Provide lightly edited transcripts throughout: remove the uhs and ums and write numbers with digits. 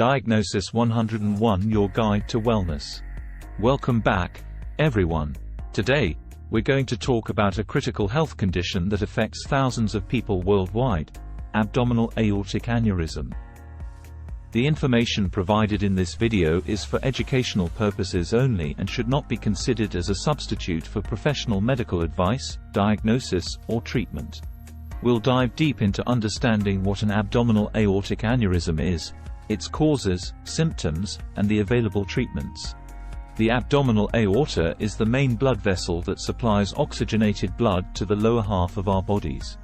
Diagnosis 101, your guide to wellness. Welcome back, everyone. Today, we're going to talk about a critical health condition that affects thousands of people worldwide: abdominal aortic aneurysm. The information provided in this video is for educational purposes only and should not be considered as a substitute for professional medical advice, diagnosis, or treatment. We'll dive deep into understanding what an abdominal aortic aneurysm is, its causes, symptoms, and the available treatments. The abdominal aorta is the main blood vessel that supplies oxygenated blood to the lower half of our bodies.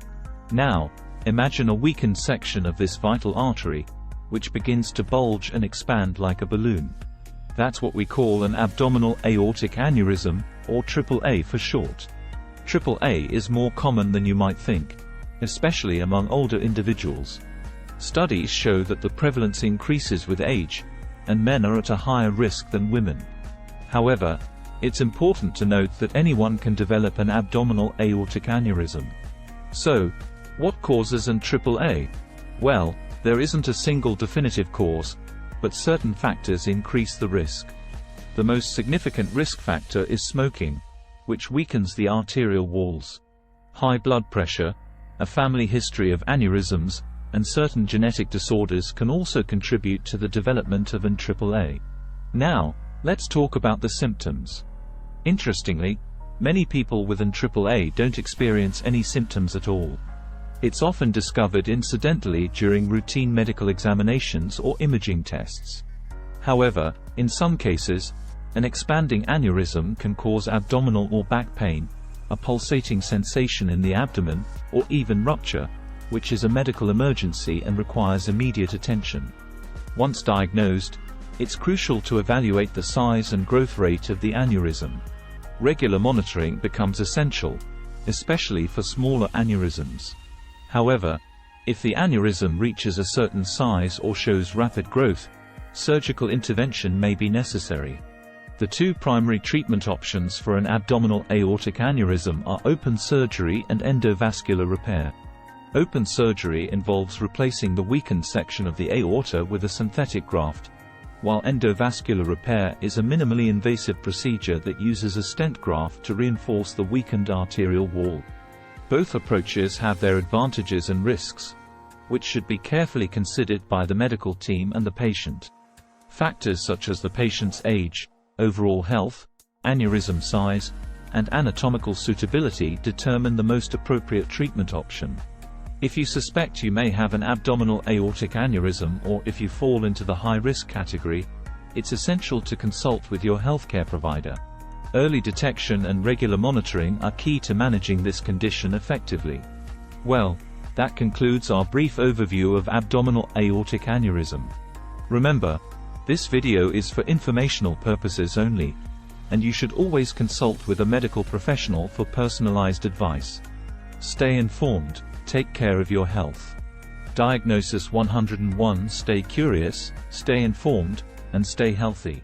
Now, imagine a weakened section of this vital artery, which begins to bulge and expand like a balloon. That's what we call an abdominal aortic aneurysm, or AAA for short. AAA is more common than you might think, especially among older individuals. Studies show that the prevalence increases with age, and men are at a higher risk than women. However, it's important to note that anyone can develop an abdominal aortic aneurysm. So, what causes an AAA? Well, there isn't a single definitive cause, but certain factors increase the risk. The most significant risk factor is smoking, which weakens the arterial walls. High blood pressure, a family history of aneurysms, and certain genetic disorders can also contribute to the development of an AAA. Now, let's talk about the symptoms. Interestingly, many people with an AAA don't experience any symptoms at all. It's often discovered incidentally during routine medical examinations or imaging tests. However, in some cases, an expanding aneurysm can cause abdominal or back pain, a pulsating sensation in the abdomen, or even rupture, which is a medical emergency and requires immediate attention. Once diagnosed, it's crucial to evaluate the size and growth rate of the aneurysm. Regular monitoring becomes essential, especially for smaller aneurysms. However, if the aneurysm reaches a certain size or shows rapid growth, surgical intervention may be necessary. The two primary treatment options for an abdominal aortic aneurysm are open surgery and endovascular repair. Open surgery involves replacing the weakened section of the aorta with a synthetic graft, while endovascular repair is a minimally invasive procedure that uses a stent graft to reinforce the weakened arterial wall. Both approaches have their advantages and risks, which should be carefully considered by the medical team and the patient. Factors such as the patient's age, overall health, aneurysm size, and anatomical suitability determine the most appropriate treatment option. If you suspect you may have an abdominal aortic aneurysm, or if you fall into the high-risk category, it's essential to consult with your healthcare provider. Early detection and regular monitoring are key to managing this condition effectively. Well, that concludes our brief overview of abdominal aortic aneurysm. Remember, this video is for informational purposes only, and you should always consult with a medical professional for personalized advice. Stay informed, take care of your health. Diagnosis 101. Stay curious, stay informed, and stay healthy.